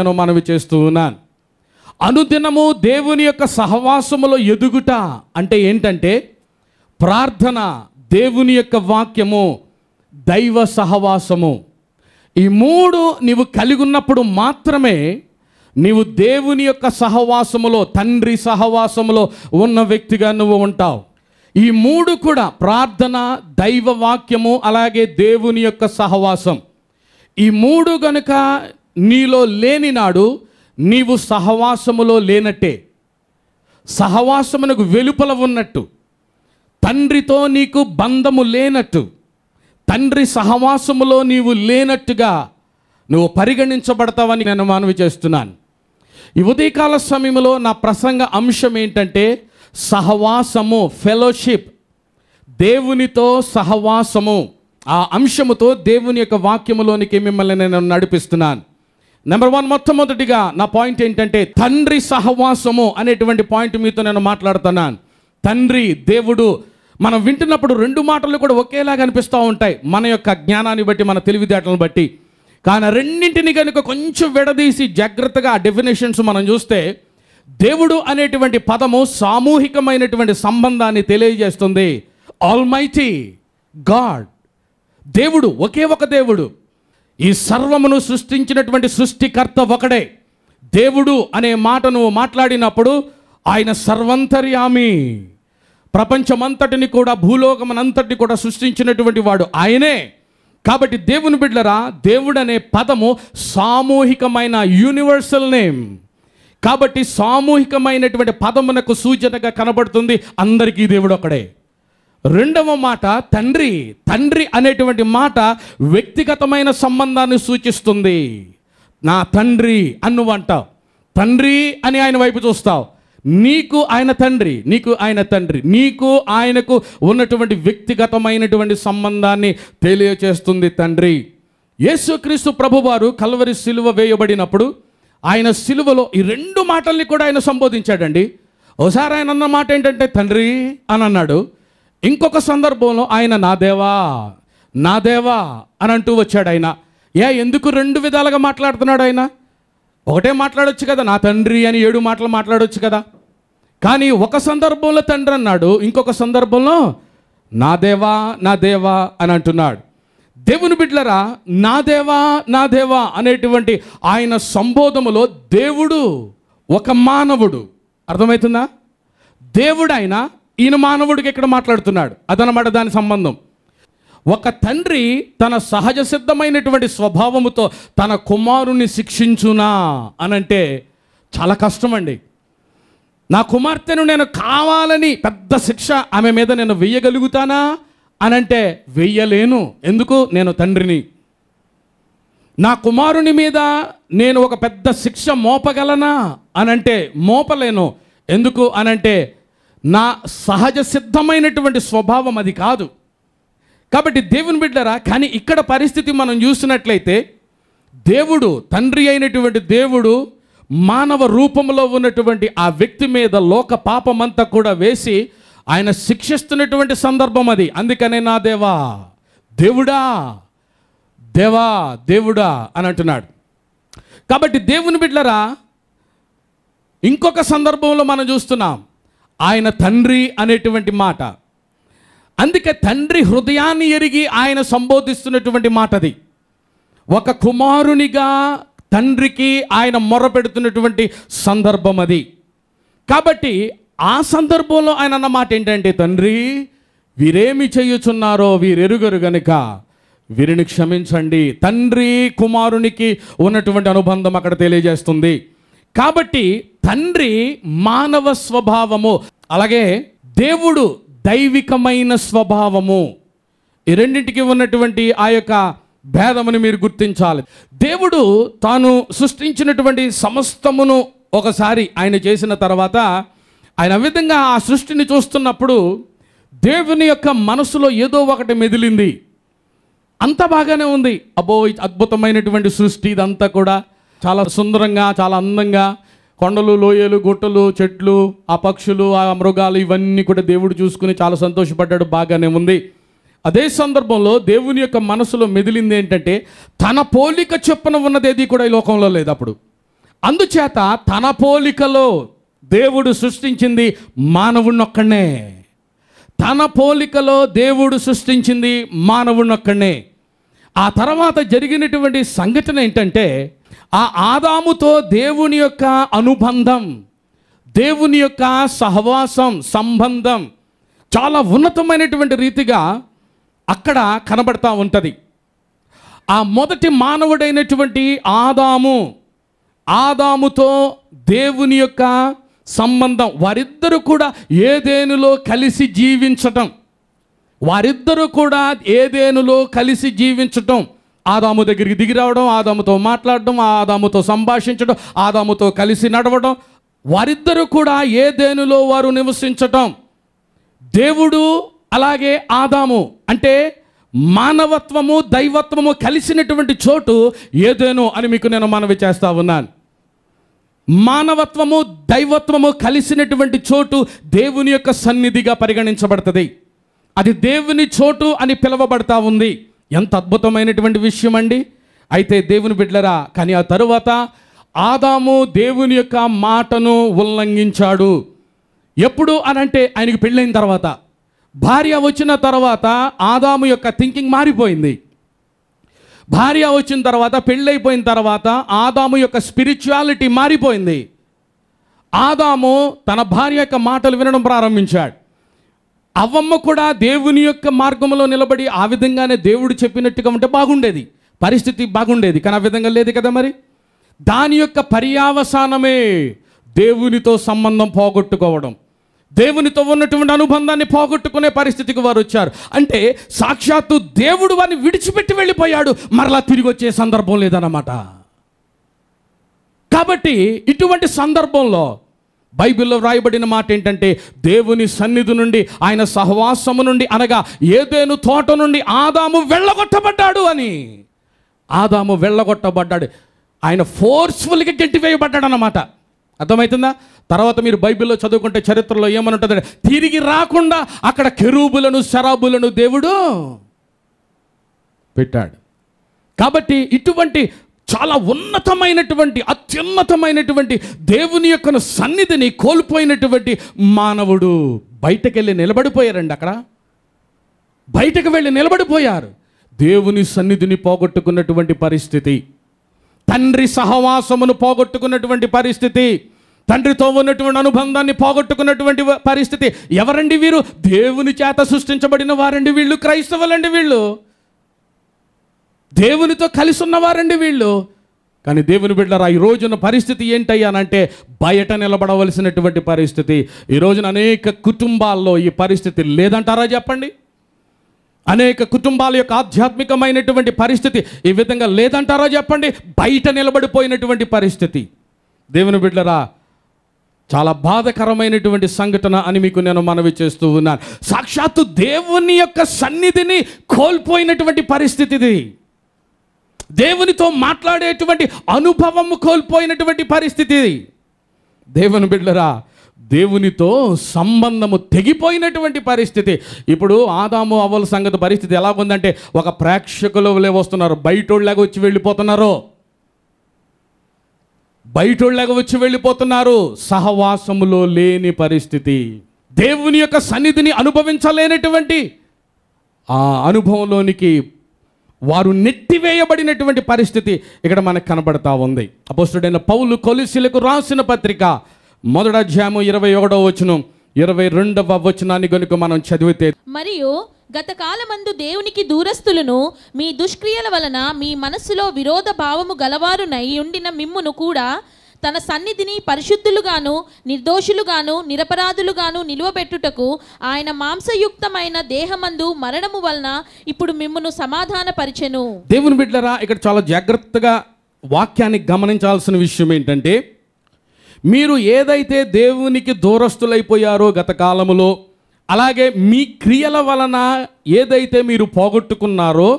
నేను మనవి చేస్తూ ఉన్నాను. అనుదినము దేవుని యొక్క సహవాసములో ఎదుగుట అంటే ఏంటంటే ప్రార్థన, దేవుని యొక్క వాక్యము, దైవ సహవాసము. ఈ మూడు నీవు కలిగి ఉన్నప్పుడు మాత్రమే నీవు దేవుని యొక్క సహవాసములో, తండ్రి సహవాసములో ఉన్న వ్యక్తిగా నువ్వు ఉంటావు. ఈ మూడు కూడా ప్రార్థన, దైవ వాక్యము, అలాగే దేవుని యొక్క సహవాసం. ఈ మూడు గనుక నీలో లేని నాడు నీవు సహవాసములో లేనట్టే. సహవాసమునకు వెలుపల ఉన్నట్టు, తండ్రితో నీకు బంధము లేనట్టు, తండ్రి సహవాసములో నీవు లేనట్టుగా నువ్వు పరిగణించబడతావని నేను మనవి చేస్తున్నాను. ఈ ఉదయకాల సమయంలో నా ప్రసంగ అంశం ఏంటంటే సహవాసము, ఫెలోషిప్, దేవునితో సహవాసము. ఆ అంశముతో దేవుని యొక్క వాక్యములోనికి మిమ్మల్ని నేను నడిపిస్తున్నాను. నెంబర్ 1, మొట్టమొదటిగా నా పాయింట్ ఏంటంటే తండ్రి సహవాసము అనేటువంటి పాయింట్ మీతో నేను మాట్లాడుతున్నాను. తండ్రి, దేవుడు, మనం వింటున్నప్పుడు రెండు మాటలు కూడా ఒకేలాగా అనిపిస్తూ ఉంటాయి మన యొక్క జ్ఞానాన్ని బట్టి, మన తెలివితేటలను బట్టి. కానీ రెండింటిని కనుక కొంచెం విడదీసి జాగ్రత్తగా ఆ డెఫినేషన్స్ మనం చూస్తే దేవుడు అనేటువంటి పదము సామూహికమైనటువంటి సంబంధాన్ని తెలియజేస్తుంది. ఆల్మైటీ గాడ్, దేవుడు, ఒకే ఒక దేవుడు. ఈ సర్వమును సృష్టించినటువంటి సృష్టికర్త ఒకడే. దేవుడు అనే మాట నువ్వు మాట్లాడినప్పుడు ఆయన సర్వంతర్యామి, ప్రపంచమంతటిని కూడా, భూలోకమనంతటిని కూడా సృష్టించినటువంటి వాడు ఆయనే. కాబట్టి దేవుని బిడ్డలారా, దేవుడు అనే పదము సామూహికమైన యూనివర్సల్ నేమ్. కాబట్టి సామూహికమైనటువంటి పదమునకు సూచనగా కనబడుతుంది అందరికీ దేవుడు ఒకడే. రెండవ మాట తండ్రి. తండ్రి అనేటువంటి మాట వ్యక్తిగతమైన సంబంధాన్ని సూచిస్తుంది. నా తండ్రి అని నువ్వు అంటావు, తండ్రి అని ఆయన వైపు చూస్తావు. నీకు ఆయన తండ్రి, నీకు ఆయన తండ్రి, నీకు ఆయనకు ఉన్నటువంటి వ్యక్తిగతమైనటువంటి సంబంధాన్ని తెలియచేస్తుంది తండ్రి. యేసుక్రీస్తు ప్రభువారు కల్వరి సిలువ వేయబడినప్పుడు ఆయన సిలువలో ఈ రెండు మాటల్ని కూడా ఆయన సంబోధించాడండి. ఒకసారి ఆయన అన్న మాట ఏంటంటే తండ్రి అని అన్నాడు. ఇంకొక సందర్భంలో ఆయన నా దేవా, నా దేవా అని అంటూ వచ్చాడు ఆయన. ఎందుకు రెండు విధాలుగా మాట్లాడుతున్నాడు ఆయన? ఒకటే మాట్లాడొచ్చు కదా, నా తండ్రి అని 7 మాటలు మాట్లాడొచ్చు కదా. కానీ ఒక సందర్భంలో తండ్రి అన్నాడు, ఇంకొక సందర్భంలో నా దేవా, నా దేవా అని అంటున్నాడు. దేవుని బిడ్డలారా, నా దేవా, నా దేవా అనేటువంటి ఆయన సంబోధములో దేవుడు ఒక మానవుడు. అర్థమవుతుందా? దేవుడు ఆయన, ఈయన మానవుడికి ఎక్కడ మాట్లాడుతున్నాడు, అదనమాట దాని సంబంధం. ఒక తండ్రి తన సహజ సిద్ధమైనటువంటి స్వభావముతో తన కుమారుని శిక్షించునా అనంటే చాలా కష్టమండి. నా కుమార్తెను నేను కావాలని పెద్ద శిక్ష ఆమె మీద నేను వెయ్యగలుగుతానా అనంటే వెయ్యలేను. ఎందుకు? నేను తండ్రిని. నా కుమారుని మీద నేను ఒక పెద్ద శిక్ష మోపగలనా అనంటే మోపలేను. ఎందుకు అనంటే నా సహజ సిద్ధమైనటువంటి స్వభావం అది కాదు. కాబట్టి దేవుని బిడ్డరా, కానీ ఇక్కడ పరిస్థితి మనం చూసినట్లయితే దేవుడు, తండ్రి అయినటువంటి దేవుడు మానవ రూపంలో ఉన్నటువంటి ఆ వ్యక్తి మీద లోక పాపమంతా కూడా వేసి ఆయన శిక్షిస్తున్నటువంటి సందర్భం అది. అందుకనే నా దేవా, దేవుడా, దేవా, దేవుడా అని అంటున్నాడు. కాబట్టి దేవుని బిడ్డరా, ఇంకొక సందర్భంలో మనం చూస్తున్నాం ఆయన తండ్రి అనేటువంటి మాట. అందుకే తండ్రి హృదయాన్ని ఎరిగి ఆయన సంబోధిస్తున్నటువంటి మాట అది. ఒక కుమారునిగా తండ్రికి ఆయన మొరపెడుతున్నటువంటి సందర్భం అది. కాబట్టి ఆ సందర్భంలో ఆయన అన్న మాట ఏంటంటే తండ్రి, వీరేమి చేయుచున్నారో వీరెరుగరు గనుక వీరిని క్షమించండి. తండ్రి కుమారునికి ఉన్నటువంటి అనుబంధం అక్కడ తెలియజేస్తుంది. కాబట్టి తండ్రి మానవ స్వభావము, అలాగే దేవుడు దైవికమైన స్వభావము, ఈ రెండింటికి ఉన్నటువంటి ఆ యొక్క భేదముని మీరు గుర్తించాలి. దేవుడు తాను సృష్టించినటువంటి సమస్తమును ఒకసారి ఆయన చేసిన తర్వాత ఆయన విధంగా ఆ సృష్టిని చూస్తున్నప్పుడు దేవుని యొక్క మనసులో ఏదో ఒకటి మెదిలింది. అంత బాగానే ఉంది. అబ్బో, అద్భుతమైనటువంటి సృష్టి ఇదంతా కూడా చాలా సుందరంగా, చాలా అందంగా, కొండలు, లోయలు, గుట్టలు, చెట్లు, ఆ పక్షులు, ఆ మృగాలు ఇవన్నీ కూడా దేవుడు చూసుకుని చాలా సంతోషపడ్డాడు. బాగానే ఉంది. అదే సందర్భంలో దేవుని యొక్క మనసులో మెదిలింది ఏంటంటే తన పోలిక చొప్పున ఉన్నది ఏది కూడా ఈ లోకంలో లేదు. అప్పుడు అందుచేత తన పోలికలో దేవుడు సృష్టించింది మానవుణ్ణొక్కడే. తన పోలికలో దేవుడు సృష్టించింది మానవుణ్ణొక్కడే. ఆ తర్వాత జరిగినటువంటి సంఘటన ఏంటంటే, ఆ ఆదాముతో దేవుని యొక్క అనుబంధం, దేవుని యొక్క సహవాసం, సంబంధం చాలా ఉన్నతమైనటువంటి రీతిగా అక్కడ కనబడతా ఉంటుంది. ఆ మొదటి మానవుడైనటువంటి ఆదాముతో దేవుని యొక్క సంబంధం, వారిద్దరూ కూడా ఏదెనులో కలిసి జీవించటం, ఆదాము దగ్గరికి దిగి రావడం, ఆదాముతో మాట్లాడడం, ఆదాముతో సంభాషించడం, ఆదాముతో కలిసి నడవడం, వారిద్దరూ కూడా ఏదెనులో వారు నివసించటం. దేవుడు అలాగే ఆదాము అంటే మానవత్వము దైవత్వము కలిసినటువంటి చోటు ఏదెను అని మీకు నేను మనవి చేస్తా ఉన్నాను. మానవత్వము దైవత్వము కలిసినటువంటి చోటు దేవుని యొక్క సన్నిధిగా పరిగణించబడుతుంది. అది దేవుని చోటు అని పిలువబడతా ఉంది. ఎంత అద్భుతమైనటువంటి విషయం అండి. అయితే దేవుని బిడ్డలరా, కానీ ఆ తరువాత ఆదాము దేవుని యొక్క మాటను ఉల్లంఘించాడు. ఎప్పుడు అనంటే ఆయనకి పెళ్ళైన తర్వాత, భార్య వచ్చిన తర్వాత ఆదాము యొక్క థింకింగ్ మారిపోయింది. భార్య వచ్చిన తర్వాత, పెళ్ళైపోయిన తర్వాత ఆదాము యొక్క స్పిరిచువాలిటీ మారిపోయింది. ఆదాము తన భార్య యొక్క మాటలు వినడం ప్రారంభించాడు. అవ్వమ్మ కూడా దేవుని యొక్క మార్గంలో నిలబడి ఆ విధంగానే దేవుడు చెప్పినట్టుగా ఉంటే బాగుండేది, పరిస్థితి బాగుండేది. కానీ ఆ విధంగా లేదు కదా. మరి దాని యొక్క పర్యావసానమే దేవునితో సంబంధం పోగొట్టుకోవడం, దేవునితో ఉన్నటువంటి అనుబంధాన్ని పోగొట్టుకునే పరిస్థితికి వారు వచ్చారు. అంటే సాక్షాత్తు దేవుడు వారిని విడిచిపెట్టి వెళ్ళిపోయాడు, మరలా తిరిగి వచ్చే సందర్భం లేదన్నమాట. కాబట్టి ఇటువంటి సందర్భంలో బైబిల్లో వ్రాయబడిన మాట ఏంటంటే, దేవుని సన్నిధి నుండి, ఆయన సహవాసము నుండి, అనగా ఏదెను తోట నుండి ఆదాము వెళ్ళగొట్టబడ్డాడు అని. ఆదాము వెళ్ళగొట్టబడ్డాడు, ఆయన ఫోర్స్ఫుల్గా గెంటివేయబడ్డాడు అన్నమాట. అర్థమవుతుందా? తర్వాత మీరు బైబిల్లో చదువుకుంటే చరిత్రలో ఏమనుంటుంది, తిరిగి రాకుండా అక్కడ కెరూబులను శరాబులను దేవుడు పెట్టాడు. కాబట్టి ఇటువంటి చాలా ఉన్నతమైనటువంటి, అత్యున్నతమైనటువంటి దేవుని యొక్క సన్నిధిని కోల్పోయినటువంటి మానవుడు బయటకు వెళ్ళి నిలబడిపోయారండి. అక్కడ బయటకు వెళ్ళి నిలబడిపోయారు. దేవుని సన్నిధిని పోగొట్టుకున్నటువంటి పరిస్థితి, తండ్రి సహవాసమును పోగొట్టుకున్నటువంటి పరిస్థితి, తండ్రితో ఉన్నటువంటి అనుబంధాన్ని పోగొట్టుకున్నటువంటి పరిస్థితి. ఎవరండి వీరు? దేవుని చేత సృష్టించబడిన వారండి వీళ్ళు, క్రైస్తవులండి వీళ్ళు, దేవునితో కలిసి ఉన్నవారండి వీళ్ళు. కానీ దేవుని బిడ్డలారా, ఈ రోజున పరిస్థితి ఏంటయ్యానంటే బయట నిలబడవలసినటువంటి పరిస్థితి. ఈ రోజున అనేక కుటుంబాల్లో ఈ పరిస్థితి లేదంటారా చెప్పండి? అనేక కుటుంబాల యొక్క ఆధ్యాత్మికమైనటువంటి పరిస్థితి ఈ విధంగా లేదంటారా చెప్పండి? బయట నిలబడిపోయినటువంటి పరిస్థితి. దేవుని బిడ్డలారా, చాలా బాధకరమైనటువంటి సంఘటన అని మీకు నేను మనవి చేస్తూ ఉన్నాను. సాక్షాత్తు దేవుని యొక్క సన్నిధిని కోల్పోయినటువంటి పరిస్థితి ఇది. దేవునితో మాట్లాడేటువంటి అనుభవం కోల్పోయినటువంటి పరిస్థితి. దేవుని బిడ్డలారా, దేవునితో సంబంధము తెగిపోయినటువంటి పరిస్థితి. ఇప్పుడు ఆదాము అవ్వల సంగతి పరిస్థితి ఎలా ఉందంటే, ఒక ప్రేక్షకులు వస్తున్నారు, బయటోళ్ళలాగా వచ్చి వెళ్ళిపోతున్నారు, సహవాసములో లేని పరిస్థితి, దేవుని యొక్క సన్నిధిని అనుభవించలేనటువంటి ఆ అనుభవంలోనికి వారు నెట్టివేయబడినటువంటి పరిస్థితి ఇక్కడ మనకు కనబడతా ఉంది. అపోస్తలుడైన పౌలు కొలొస్సీయులకు రాసిన పత్రిక 1వ అధ్యాయము 21వ వచనం 22వ వచనాన్ని గనుక మనం చదివితే, మరియు గత కాలమందు దేవునికి దూరస్తులను మీ దుష్క్రియల వలన మీ మనస్సులో విరోధ భావము గలవారునై ఉండిన మిమ్మును కూడా తన సన్నిధిని పరిశుద్ధులుగాను నిర్దోషులుగాను నిరపరాధులుగాను నిలువబెట్టుటకు ఆయన మాంసయుక్తమైన దేహమందు మరణము వలన ఇప్పుడు మిమ్మును సమాధాన పరిచెను. దేవుని బిడ్డలారా, ఇక్కడ చాలా జాగ్రత్తగా వాక్యాన్ని గమనించాల్సిన విషయం ఏంటంటే, మీరు ఏదైతే దేవునికి దూరస్తులైపోయారో గత కాలములో, అలాగే మీ క్రియల వలన ఏదైతే మీరు పోగొట్టుకున్నారో,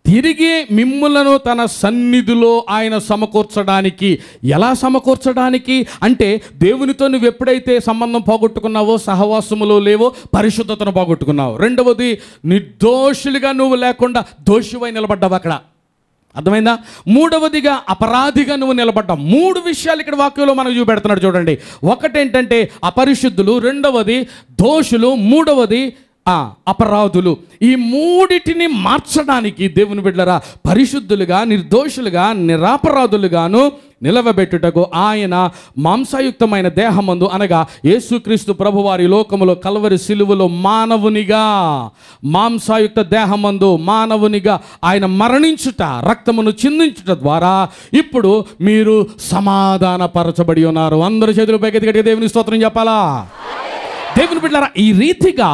తిరిగి మిమ్ములను తన సన్నిధిలో ఆయన సమకూర్చడానికి. ఎలా సమకూర్చడానికి అంటే, దేవునితో నువ్వు ఎప్పుడైతే సంబంధం పోగొట్టుకున్నావో, సహవాసములో లేవో, పరిశుద్ధతను పోగొట్టుకున్నావు. రెండవది, నిర్దోషులుగా నువ్వు లేకుండా దోషివై నిలబడ్డావు అక్కడ. అర్థమైందా? మూడవదిగా అపరాధిగా నువ్వు నిలబడ్డావు. 3 విషయాలు ఇక్కడ వాక్యంలో మనకు చూపెడుతున్నాడు చూడండి. ఒకటేంటంటే అపరిశుద్ధులు, రెండవది దోషులు, మూడవది అపరాధులు. ఈ మూడిటిని మార్చడానికి దేవుని బిడ్డలారా పరిశుద్ధులుగా, నిర్దోషులుగా, నిరపరాధులుగాను నిలవబెట్టుటకు ఆయన మాంసయుక్తమైన దేహమందు అనగా యేసుక్రీస్తు ప్రభువారి లోకములో కల్వరి సిలువలో మానవునిగా, మాంసయుక్త దేహమందు మానవునిగా ఆయన మరణించుట, రక్తమును చిందించుట ద్వారా ఇప్పుడు మీరు సమాధానపరచబడి ఉన్నారు. అందరి చేతులు పైకెత్తి గట్టిగా దేవుని స్తోత్రం చెప్పాలా? దేవుని బిడ్డలారా, ఈ రీతిగా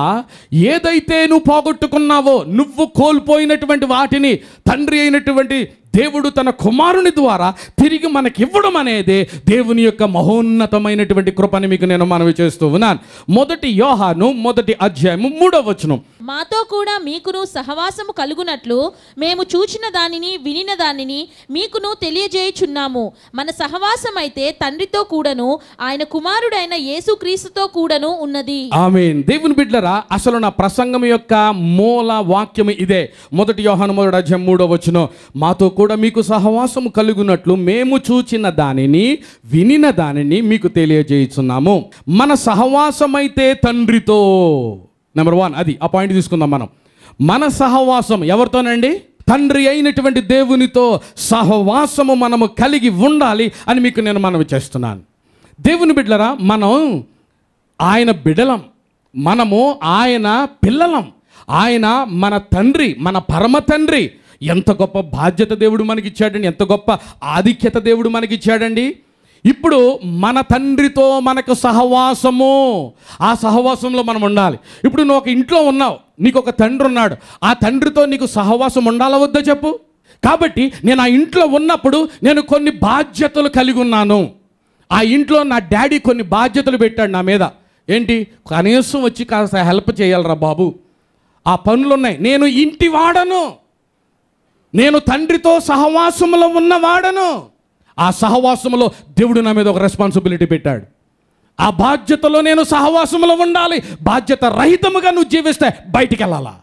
ఏదైతే నువ్వు పోగొట్టుకున్నావో, నువ్వు కోల్పోయినటువంటి వాటిని తండ్రి అయినటువంటి దేవుడు తన కుమారుని ద్వారా తిరిగి మనకివ్వడం అనేది దేవుని యొక్క మహోన్నతమైనటువంటి కృపని మీకు నేను మనవి చేస్తూ ఉన్నాను. 1 యోహాను 1వ అధ్యాయము 3వ వచనం, మాతో కూడా మీకును సహవాసము కలుగునట్లు మేము చూచిన దానిని వినిన దానిని మీకును తెలియజేయుచున్నాము. మన సహవాసం అయితే తండ్రితో కూడాను ఆయన కుమారుడైన యేసుక్రీస్తుతో కూడాను ఉన్నది. ఆమేన్. దేవుని బిడ్డలారా, అసలు నా ప్రసంగం యొక్క మూల వాక్యం ఇదే. 1 యోహాను 1వ అధ్యాయం 3వ వచనం, మాతో కూడా మీకు సహవాసము కలుగునట్లు మేము చూచిన దానిని వినిన దానిని మీకు తెలియజేయుచున్నాము. మన సహవాసం అయితే తండ్రితో. నెంబర్ 1, అది ఆ పాయింట్ తీసుకుందాం మనం. మన సహవాసం ఎవరితోనండి? తండ్రి అయినటువంటి దేవునితో సహవాసము మనము కలిగి ఉండాలి అని మీకు నేను మనవి చేస్తున్నాను. దేవుని బిడ్డలారా, మనం ఆయన బిడ్డలం, మనము ఆయన పిల్లలం. ఆయన మన తండ్రి, మన పరమ తండ్రి. ఎంత గొప్ప బాధ్యత దేవుడు మనకిచ్చాడండి, ఎంత గొప్ప ఆధిక్యత దేవుడు మనకిచ్చాడండి. ఇప్పుడు మన తండ్రితో మనకు సహవాసము, ఆ సహవాసంలో మనం ఉండాలి. ఇప్పుడు నువ్వు ఒక ఇంట్లో ఉన్నావు, నీకు ఒక తండ్రి ఉన్నాడు, ఆ తండ్రితో నీకు సహవాసం ఉండాలా వద్దా చెప్పు? కాబట్టి నేను ఆ ఇంట్లో ఉన్నప్పుడు నేను కొన్ని బాధ్యతలు కలిగి ఉన్నాను. ఆ ఇంట్లో నా డాడీ కొన్ని బాధ్యతలు పెట్టాడు నా మీద. ఏంటి? కనీసం వచ్చి కాస్త హెల్ప్ చేయాలరా బాబు, ఆ పనులు ఉన్నాయి. నేను ఇంటి వాడను, నేను తండ్రితో సహవాసములో ఉన్నవాడను. ఆ సహవాసములో దేవుడు నా మీద ఒక రెస్పాన్సిబిలిటీ పెట్టాడు. ఆ బాధ్యతలో నేను సహవాసములో ఉండాలి. బాధ్యత రహితముగా నువ్వు జీవిస్తే బయటికి వెళ్ళాలా?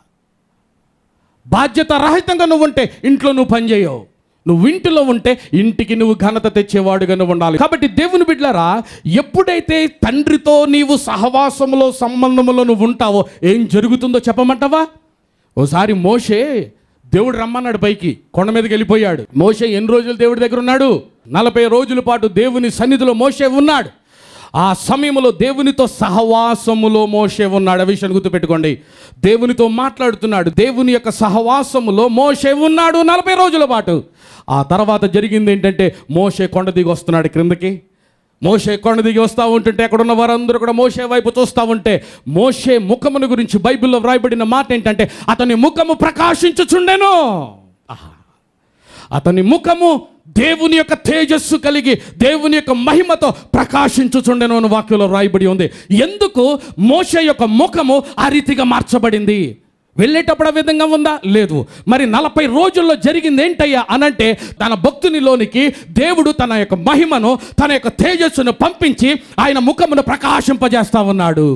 బాధ్యత రహితంగా నువ్వు ఉంటే ఇంట్లో నువ్వు పని చేయవు. నువ్వు ఇంటిలో ఉంటే ఇంటికి నువ్వు ఘనత తెచ్చేవాడుగా నువ్వు ఉండాలి. కాబట్టి దేవుని బిడ్డలారా, ఎప్పుడైతే తండ్రితో నీవు సహవాసములో, సంబంధములో నువ్వు ఉంటావో ఏం జరుగుతుందో చెప్పమంటావా? ఓసారి మోషే దేవుడు రమ్మన్నాడు పైకి, కొండ మీదకి వెళ్ళిపోయాడు. మోషే ఎన్ని రోజులు దేవుడి దగ్గర ఉన్నాడు? 40 రోజుల పాటు దేవుని సన్నిధిలో మోషే ఉన్నాడు. ఆ సమయంలో దేవునితో సహవాసములో మోషే ఉన్నాడు. ఆ విషయాన్ని గుర్తుపెట్టుకోండి. దేవునితో మాట్లాడుతున్నాడు, దేవుని యొక్క సహవాసములో మోషే ఉన్నాడు 40 రోజుల పాటు. ఆ తర్వాత జరిగింది ఏంటంటే, మోషే కొండ దిగి వస్తున్నాడు క్రిందకి. మోషే కొండ దిగి వస్తూ ఉంటుంటే అక్కడ ఉన్న వారందరూ కూడా మోషే వైపు చూస్తూ ఉంటే, మోషే ముఖమును గురించి బైబిల్లో వ్రాయబడిన మాట ఏంటంటే, అతని ముఖము ప్రకాశించుచుండెను. అతని ముఖము దేవుని యొక్క తేజస్సు కలిగి, దేవుని యొక్క మహిమతో ప్రకాశించుచుండెను అని వాక్యంలో వ్రాయబడి ఉంది. ఎందుకు మోషే యొక్క ముఖము ఆ రీతిగా మార్చబడింది? వెళ్ళేటప్పుడు ఆ విధంగా ఉందా? లేదు. మరి 40 రోజుల్లో జరిగింది ఏంటయ్యా అనంటే, తన భక్తునిలోనికి దేవుడు తన యొక్క మహిమను, తన యొక్క తేజస్సును పంపించి ఆయన ముఖమును ప్రకాశింపజేస్తా ఉన్నాడు.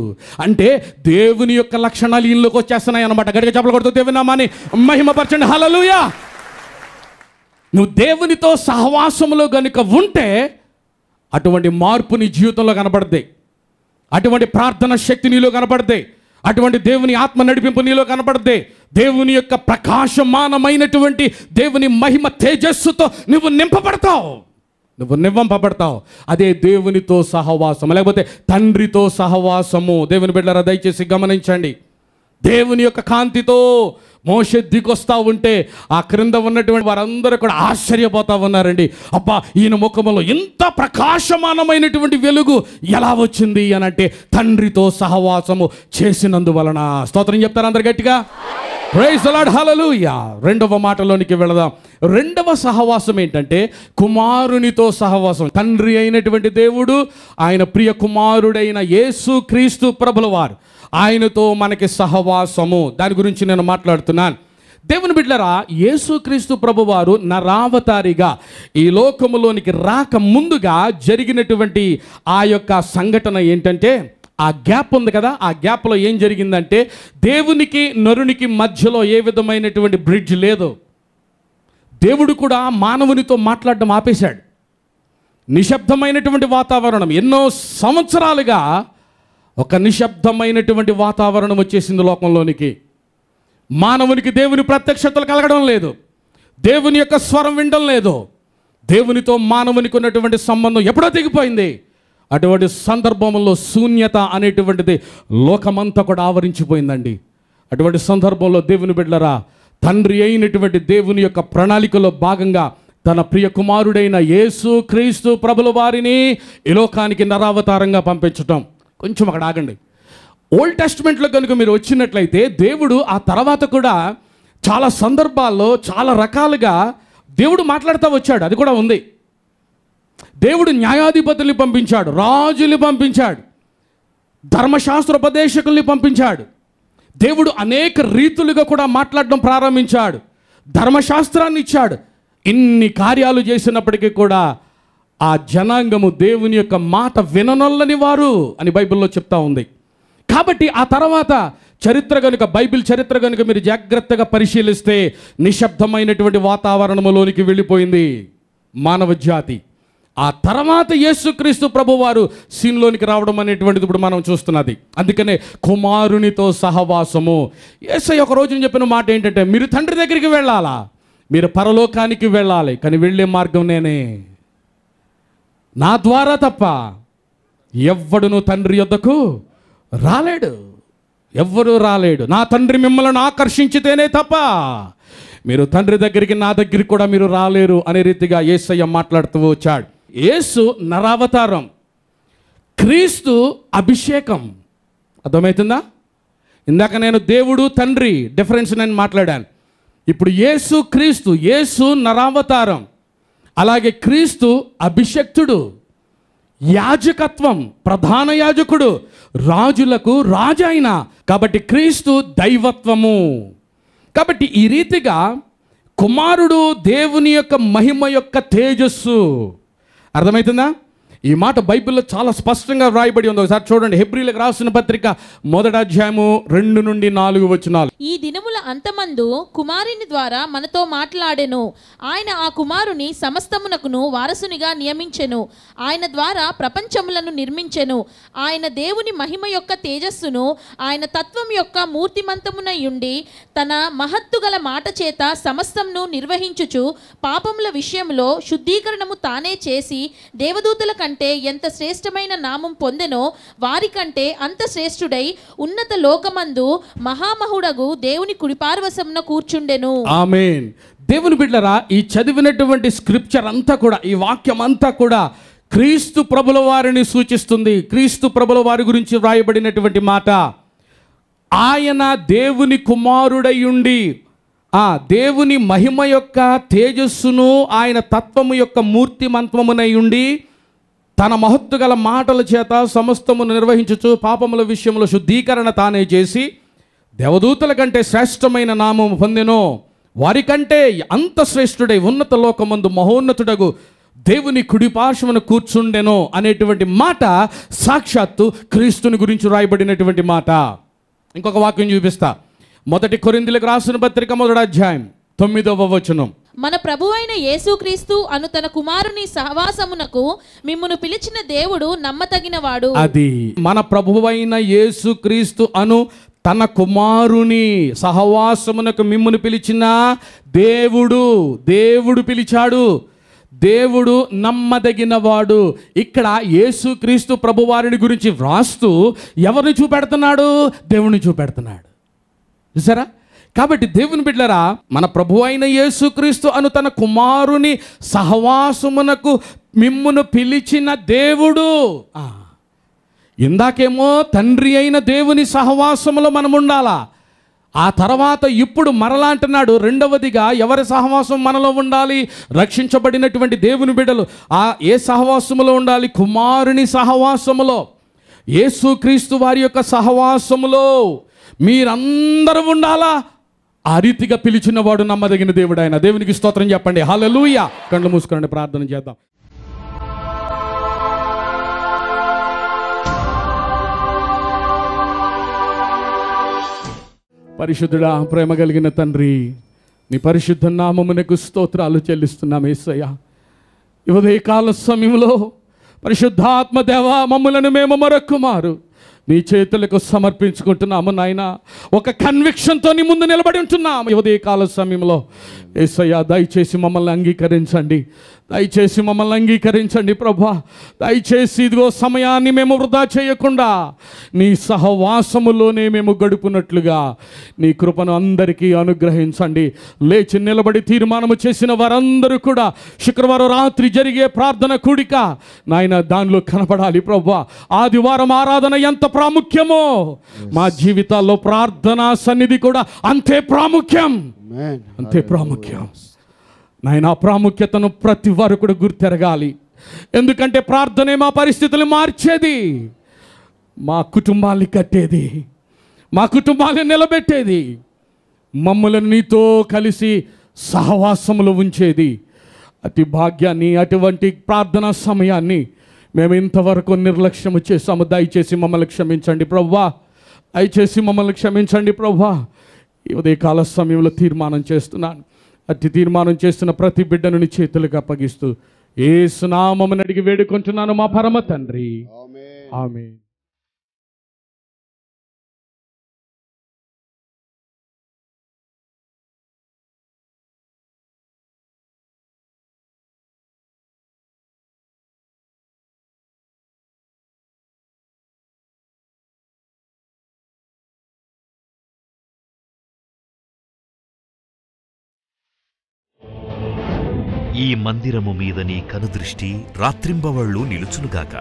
అంటే దేవుని యొక్క లక్షణాలు ఈయనలోకి వచ్చేస్తున్నాయి అన్నమాట. గట్టిగా చప్పట్లు కొడుతూ దేవుని నామాన్ని మహిమపరచండి. హల్లెలూయా. నువ్వు దేవునితో సహవాసములో గనుక ఉంటే అటువంటి మార్పు నీ జీవితంలో కనపడద్ది, అటువంటి ప్రార్థన శక్తి నీలో కనపడద్ది, అటువంటి దేవుని ఆత్మ నడిపింపు నీలో కనపడద్ది. దేవుని యొక్క ప్రకాశమానమైనటువంటి దేవుని మహిమ తేజస్సుతో నువ్వు నింపబడతావు. అదే దేవునితో సహవాసము, లేకపోతే తండ్రితో సహవాసము. దేవుని బిడ్డలారా, దయచేసి గమనించండి. దేవుని యొక్క కాంతితో మోషే దిగొస్తా ఉంటే ఆ క్రింద ఉన్నటువంటి వారందరూ కూడా ఆశ్చర్యపోతా ఉన్నారండి. అబ్బా, ఈయన ముఖంలో ఇంత ప్రకాశమానమైనటువంటి వెలుగు ఎలా వచ్చింది అని అంటే, తండ్రితో సహవాసము చేసినందువలన. స్తోత్రం చెప్తారు అందరు గట్టిగా? Praise the Lord. హల్లెలూయా. రెండవ మాటలోనికి వెళదాం. రెండవ సహవాసం ఏంటంటే కుమారునితో సహవాసం. తండ్రి అయినటువంటి దేవుడు, ఆయన ప్రియ కుమారుడైన యేసు క్రీస్తు ప్రభుల వారు, ఆయనతో మనకి సహవాసము. దాని గురించి నేను మాట్లాడుతున్నాను. దేవుని బిడ్డలారా, యేసుక్రీస్తు ప్రభువారు నరావతారిగా ఈ లోకములోనికి రాక ముందుగా జరిగినటువంటి ఆ యొక్క సంఘటన ఏంటంటే, ఆ గ్యాప్ ఉంది కదా, ఆ గ్యాప్లో ఏం జరిగిందంటే, దేవునికి నరునికి మధ్యలో ఏ విధమైనటువంటి బ్రిడ్జ్ లేదు. దేవుడు కూడా మానవునితో మాట్లాడడం ఆపేశాడు. నిశ్శబ్దమైనటువంటి వాతావరణం, ఎన్నో సంవత్సరాలుగా ఒక నిశ్శబ్దమైనటువంటి వాతావరణం వచ్చేసింది లోకంలోనికి. మానవునికి దేవుని ప్రత్యక్షతలు కలగడం లేదు, దేవుని యొక్క స్వరం వినడం లేదు. దేవునితో మానవునికి ఉన్నటువంటి సంబంధం ఎప్పుడో తెగిపోయింది. అటువంటి సందర్భంలో శూన్యత అనేటువంటిది లోకమంతా కూడా ఆవరించిపోయిందండి. అటువంటి సందర్భంలో దేవుని బిడ్డలారా, తండ్రి అయినటువంటి దేవుని యొక్క ప్రణాళికలో భాగంగా తన ప్రియ కుమారుడైన యేసు క్రీస్తు ప్రభుల వారిని ఈ లోకానికి నరావతారంగా పంపించటం. కొంచెం అక్కడ ఆగండి. ఓల్డ్ టెస్ట్మెంట్లో కనుక మీరు వచ్చినట్లయితే దేవుడు ఆ తర్వాత కూడా చాలా సందర్భాల్లో చాలా రకాలుగా దేవుడు మాట్లాడుతూ వచ్చాడు. అది కూడా ఉంది. దేవుడు న్యాయాధిపతుల్ని పంపించాడు, రాజుల్ని పంపించాడు, ధర్మశాస్త్రోపదేశకుల్ని పంపించాడు. దేవుడు అనేక రీతులుగా కూడా మాట్లాడడం ప్రారంభించాడు, ధర్మశాస్త్రాన్ని ఇచ్చాడు. ఇన్ని కార్యాలు చేసినప్పటికీ కూడా ఆ జనాంగము దేవుని యొక్క మాట విననొల్లని వారు అని బైబిల్లో చెప్తా ఉంది. కాబట్టి ఆ తర్వాత చరిత్ర కనుక, బైబిల్ చరిత్ర కనుక మీరు జాగ్రత్తగా పరిశీలిస్తే నిశ్శబ్దమైనటువంటి వాతావరణంలోనికి వెళ్ళిపోయింది మానవ జాతి. ఆ తర్వాత యేసుక్రీస్తు ప్రభువారు సీన్లోనికి రావడం అనేటువంటిది ఇప్పుడు మనం చూస్తున్నది. అందుకనే కుమారునితో సహవాసము. యేసయ్య ఒక రోజున చెప్పిన మాట ఏంటంటే, మీరు తండ్రి దగ్గరికి వెళ్ళాలా, మీరు పరలోకానికి వెళ్ళాలి, కానీ వెళ్ళే మార్గం నేనే, నా ద్వారా తప్ప ఎవ్వడును తండ్రి యొద్దకు రాలేడు, ఎవ్వరూ రాలేడు. నా తండ్రి మిమ్మల్ని ఆకర్షించితేనే తప్ప మీరు తండ్రి దగ్గరికి, నా దగ్గరికి కూడా మీరు రాలేరు అనే రీతిగా యేసయ్య మాట్లాడుతూ వచ్చాడు. యేసు నరావతారం, క్రీస్తు అభిషేకం. అర్థమవుతుందా? ఇందాక నేను దేవుడు తండ్రి డిఫరెన్స్ నేను మాట్లాడాను. ఇప్పుడు యేసు క్రీస్తు, యేసు నరావతారం, అలాగే క్రీస్తు అభిషక్తుడు, యాజకత్వం, ప్రధాన యాజకుడు, రాజులకు రాజు అయిన. కాబట్టి క్రీస్తు దైవత్వము. కాబట్టి ఈ రీతిగా కుమారుడు దేవుని యొక్క మహిమ యొక్క తేజస్సు. అర్థమవుతుందా? ఈ మాట బైబిల్లో చాలా స్పష్టంగా వ్రాయబడి ఉంది. ఒకసారి చూడండి, హెబ్రీలకు రాసిన పత్రిక 1వ అధ్యాయము 2 నుండి 4 వచనాలు. ఈ దినముల అంతమందు కుమారుని ద్వారా మనతో మాట్లాడెను. ఆయన ఆ కుమారుని సమస్తమునకును వారసునిగా నియమించెను. ఆయన ద్వారా ప్రపంచములను నిర్మించెను. ఆయన దేవుని మహిమ యొక్క తేజస్సును, ఆయన తత్వం యొక్క మూర్తిమంతమునయుండి తన మహత్తు గల మాట చేత సమస్తమును నిర్వహించుచు పాపముల విషయంలో శుద్ధీకరణము తానే చేసి దేవదూతల కంటే ఎంత శ్రేష్టమైన నామం పొందెనో వారికంటే అంత శ్రేష్ఠుడై ఉన్నత లోకమందు మహామహుడగు దేవుని కుడిపార్వశమున కూర్చుండెను. ఆమేన్. దేవుని బిడ్డలారా, ఈ చదివినటువంటి స్క్రిప్చర్ అంతా కూడా, ఈ వాక్యం అంతా కూడా క్రీస్తు ప్రభుల వారిని సూచిస్తుంది. క్రీస్తు ప్రభుల వారి గురించి వ్రాయబడినటువంటి మాట. ఆయన దేవుని కుమారుడయుండి ఆ దేవుని మహిమ యొక్క తేజస్సును, ఆయన తత్వము యొక్క మూర్తిమంత్వమునై ఉండి తన మహత్తు గల మాటల చేత సమస్తమును నిర్వహించుచు పాపముల విషయంలో శుద్ధీకరణ తానే చేసి దేవదూతల కంటే శ్రేష్టమైన నామం పొందెనో వారికంటే అంత శ్రేష్ఠుడై ఉన్నత లోకమందు మహోన్నతుడగు దేవుని కుడిపార్శ్వమున కూర్చుండెనో అనేటువంటి మాట సాక్షాత్తు క్రీస్తుని గురించి రాయబడినటువంటి మాట. ఇంకొక వాక్యం చూపిస్తా. 1 కొరింథీయులకు రాసిన పత్రిక 1వ అధ్యాయం 9వ వచనం. మన ప్రభువైన యేసుక్రీస్తు అను తన కుమారుని సహవాసమునకు మిమ్మును పిలిచిన దేవుడు నమ్మతగినవాడు. అది మన ప్రభువైన యేసుక్రీస్తు అను తన కుమారుని సహవాసమునకు మిమ్మును పిలిచిన దేవుడు పిలిచాడు. దేవుడు నమ్మదగినవాడు. ఇక్కడ యేసుక్రీస్తు ప్రభువారిని గురించి వ్రాస్తూ ఎవరిని చూపెడుతున్నాడు? దేవుని చూపెడుతున్నాడు. చూసారా? కాబట్టి దేవుని బిడ్డలారా, మన ప్రభు అయిన యేసుక్రీస్తు అను తన కుమారుని సహవాసమునకు మిమ్మును పిలిచిన దేవుడు. ఇందాకేమో తండ్రి అయిన దేవుని సహవాసములో మనం ఉండాలా. ఆ తర్వాత ఇప్పుడు మరలా అంటున్నాడు, రెండవదిగా ఎవరి సహవాసం మనలో ఉండాలి? రక్షించబడినటువంటి దేవుని బిడ్డలు ఏ సహవాసములో ఉండాలి? కుమారుని సహవాసములో, యేసుక్రీస్తు వారి యొక్క సహవాసములో మీరందరూ ఉండాలా. ఆ రీతిగా పిలిచిన వాడు నమ్మదగిన దేవుడు ఆయన. దేవునికి స్తోత్రం చెప్పండి. హల్లెలూయా. కళ్ళు మూసుకోండి, ప్రార్థన చేద్దాం. పరిశుద్ధుడా, ప్రేమ కలిగిన తండ్రి, నీ పరిశుద్ధ నామమునకు స్తోత్రాలు చెల్లిస్తున్నాం యేసయ్య. ఈ ఉదయకాల సమయంలో పరిశుద్ధాత్మ దేవా, మమ్ములను మేము మరొకమారు నీ చేతులకు సమర్పించుకుంటున్నాము నాయన. ఒక కన్విక్షన్తో నీ ముందు నిలబడి ఉంటున్నాము ఈ ఉదయకాల సమయంలో. యేసయ్య, దయచేసి మమ్మల్ని అంగీకరించండి, దయచేసి మమ్మల్ని అంగీకరించండి ప్రభా. దయచేసి ఇదిగో సమయాన్ని మేము వృధా చేయకుండా నీ సహవాసములోనే మేము గడుపునట్లుగా నీ కృపను అందరికీ అనుగ్రహించండి. లేచి నిలబడి తీర్మానము చేసిన వారందరూ కూడా శుక్రవారం రాత్రి జరిగే ప్రార్థన కూడిక నాయన దానిలో కనపడాలి ప్రభా. ఆదివారం ఆరాధన ఎంత ప్రాముఖ్యమో మా జీవితాల్లో ప్రార్థనా సన్నిధి కూడా అంతే ప్రాముఖ్యం, అంతే ప్రాముఖ్యం నాయన. ఆ ప్రాముఖ్యతను ప్రతి వారు కూడా గుర్తెరగాలి. ఎందుకంటే ప్రార్థనే మా పరిస్థితులు మార్చేది, మా కుటుంబాన్ని కట్టేది, మా కుటుంబాన్ని నిలబెట్టేది, మమ్మల్ని నీతో కలిసి సహవాసములు ఉంచేది. అతి భాగ్యాన్ని, అటువంటి ప్రార్థనా సమయాన్ని మేము ఇంతవరకు నిర్లక్ష్యము చేసాము. దయచేసి మమ్మల్ని క్షమించండి ప్రభువా, దయచేసి మమ్మల్ని క్షమించండి ప్రభువా. ఈ ఉదయకాల సమయంలో తీర్మానం చేస్తున్నాను. అట్టి తీర్మానం చేస్తున్న ప్రతి బిడ్డను నీ చేతులకు అప్పగిస్తూ యేసు నామమున అడిగి వేడుకుంటున్నాను మా పరమ తండ్రి, ఆమేన్. ఈ మందిరము మీద నీ కనుదృష్టి రాత్రింబవళ్ళు నిలుచునుగాక.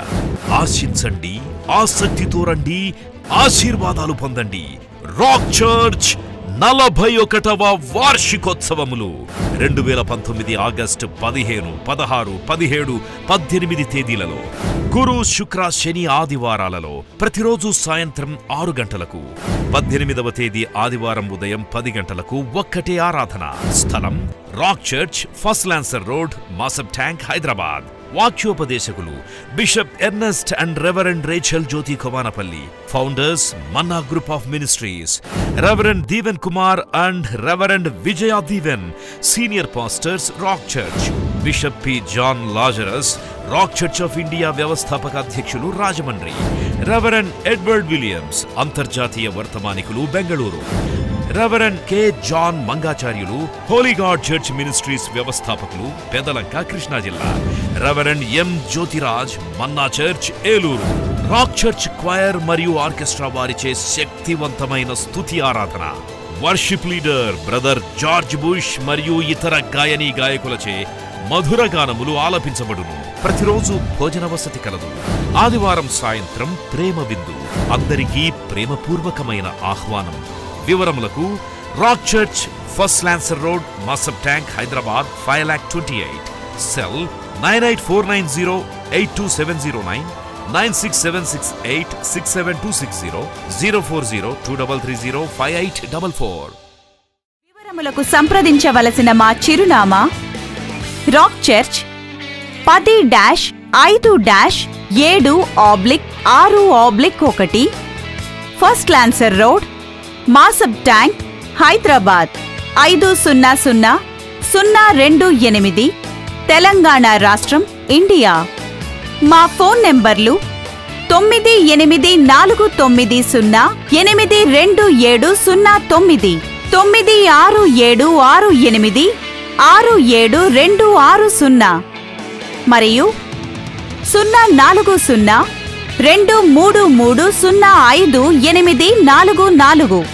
ఆశించండి, ఆసక్తితో రండి, ఆశీర్వాదాలు పొందండి. రాక్ చర్చ్ 41వ వార్షికోత్సవములు 2019 ఆగస్టు 15, 16, 17, 18 తేదీలలో గురు, శుక్ర, శని ఆదివారాలలో ప్రతిరోజు సాయంత్రం 6 గంటలకు, 18వ తేదీ ఆదివారం ఉదయం 10 గంటలకు ఒక్కటే ఆరాధన. స్థలం Rock Church, First Lancer Road, Masab Tank, Hyderabad. వాక్యోపదేశకులు Bishop Ernest and Reverend Rachel Jyothi Kovanapalli. Founders Manna Group of Ministries, Reverend Deeven Kumar and Reverend Vijaya Deeven. Senior pastors Rock Church Bishop P John Lazarus, Rock Church of India వ్యవస్థాపక అధ్యక్షులు Rajahmundry. Reverend Edward Williams, అంతర్జాతీయ వర్తమానికులు Bengaluru. Reverend K John Mangacharyulu, Holy God Church Ministries వ్యవస్థాపకులు పెదలంక, కృష్ణా జిల్లా. Reverend M Jyothiraj, Manna church, Eluru. Rock church choir మరియు orchestra వారిచే శక్తివంతమైన స్తుతి ఆరాధన. Worship leader brother George bush మరియు ఇతర గాయనీ గాయకులచే మధుర గానములు ఆలపించబడును. ప్రతిరోజు భోజన వసతి కలదు. ఆదివారం సాయంత్రం ప్రేమ విందు. అందరికీ ప్రేమపూర్వకమైన ఆహ్వానం. వివరములకు Rock Church, First Lancer Road, Masab Tank, Hyderabad 5,28,000. Cell 9849082709, 9676867260, 04023305844. వివరములకు సంప్రదించవలసిన మా చిరునామా Rock Church 10-5-7/6/1 First Lancer Road, Masab Tank, Hyderabad 500028, Telangana రాష్ట్రం, ఇండియా. మా ఫోన్ నెంబర్లు 9849082709, 967686867260 మరియు 04023305844.